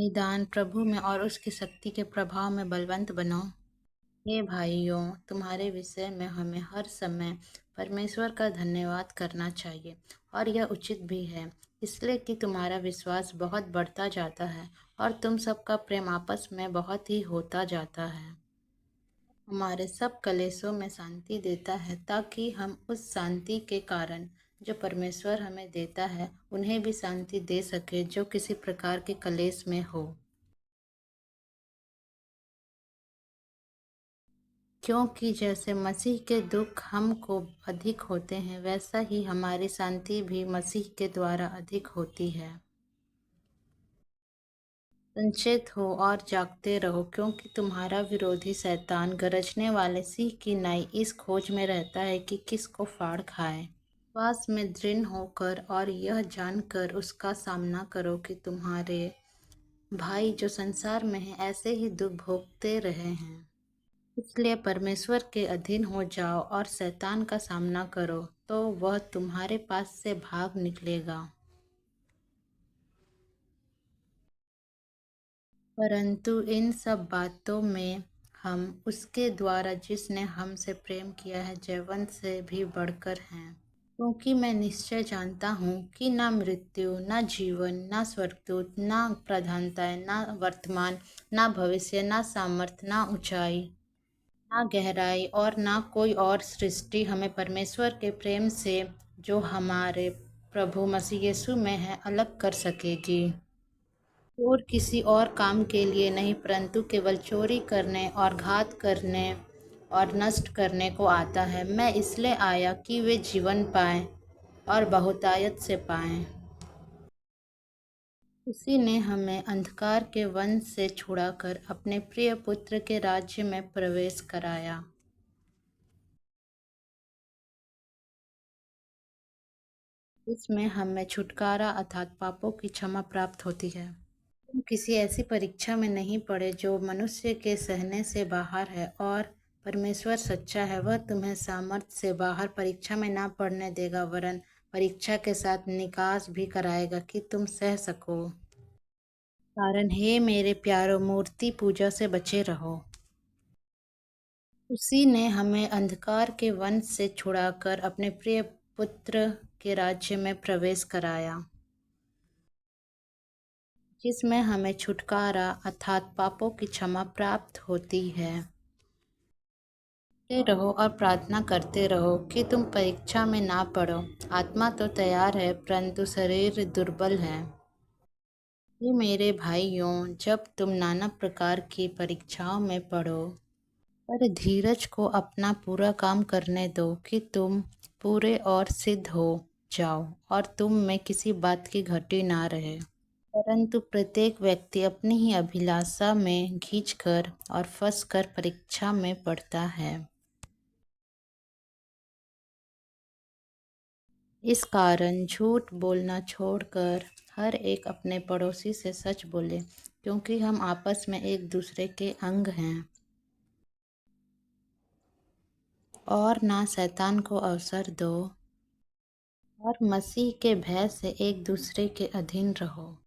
निदान प्रभु में और उसकी शक्ति के प्रभाव में बलवंत बनो। हे भाइयों, तुम्हारे विषय में हमें हर समय परमेश्वर का धन्यवाद करना चाहिए और यह उचित भी है, इसलिए कि तुम्हारा विश्वास बहुत बढ़ता जाता है और तुम सबका प्रेम आपस में बहुत ही होता जाता है। हमारे सब कलेशों में शांति देता है ताकि हम उस शांति के कारण जो परमेश्वर हमें देता है उन्हें भी शांति दे सके जो किसी प्रकार के कलेश में हो। क्योंकि जैसे मसीह के दुख हमको अधिक होते हैं वैसा ही हमारी शांति भी मसीह के द्वारा अधिक होती है। संचेत हो और जागते रहो, क्योंकि तुम्हारा विरोधी शैतान गरजने वाले सिंह की नाई इस खोज में रहता है कि किसको फाड़ खाए। विश्वास में दृढ़ होकर और यह जानकर उसका सामना करो कि तुम्हारे भाई जो संसार में हैं ऐसे ही दुख भोगते रहे हैं। इसलिए परमेश्वर के अधीन हो जाओ और शैतान का सामना करो, तो वह तुम्हारे पास से भाग निकलेगा। परंतु इन सब बातों में हम उसके द्वारा जिसने हमसे प्रेम किया है जयवंत से भी बढ़कर हैं। क्योंकि मैं निश्चय जानता हूँ कि ना मृत्यु, ना जीवन, ना स्वर्गदूत, ना प्रधानताएं, ना वर्तमान, ना भविष्य, ना सामर्थ, ना ऊंचाई, ना गहराई और ना कोई और सृष्टि हमें परमेश्वर के प्रेम से जो हमारे प्रभु मसीह यीशु में है अलग कर सकेगी। और किसी और काम के लिए नहीं, परंतु केवल चोरी करने और घात करने और नष्ट करने को आता है। मैं इसलिए आया कि वे जीवन पाएं और बहुतायत से पाएं। उसी ने हमें अंधकार के वंश से छुड़ाकर अपने प्रिय पुत्र के राज्य में प्रवेश कराया। इसमें हमें छुटकारा अर्थात पापों की क्षमा प्राप्त होती है। तुम किसी ऐसी परीक्षा में नहीं पड़े जो मनुष्य के सहने से बाहर है, और परमेश्वर सच्चा है, वह तुम्हें सामर्थ्य से बाहर परीक्षा में ना पड़ने देगा, वरन परीक्षा के साथ निकास भी कराएगा कि तुम सह सको। कारण हे मेरे प्यारो, मूर्ति पूजा से बचे रहो। उसी ने हमें अंधकार के वंश से छुड़ाकर अपने प्रिय पुत्र के राज्य में प्रवेश कराया, जिसमें हमें छुटकारा अर्थात पापों की क्षमा प्राप्त होती है। डटे रहो और प्रार्थना करते रहो कि तुम परीक्षा में ना पड़ो। आत्मा तो तैयार है परंतु शरीर दुर्बल है। ये मेरे भाइयों, जब तुम नाना प्रकार की परीक्षाओं में पड़ो, पर धीरज को अपना पूरा काम करने दो कि तुम पूरे और सिद्ध हो जाओ और तुम में किसी बात की घटी ना रहे। परंतु प्रत्येक व्यक्ति अपनी ही अभिलाषा में खींचकर और फंसकर परीक्षा में पड़ता है। इस कारण झूठ बोलना छोड़कर हर एक अपने पड़ोसी से सच बोले, क्योंकि हम आपस में एक दूसरे के अंग हैं। और ना शैतान को अवसर दो, और मसीह के भय से एक दूसरे के अधीन रहो।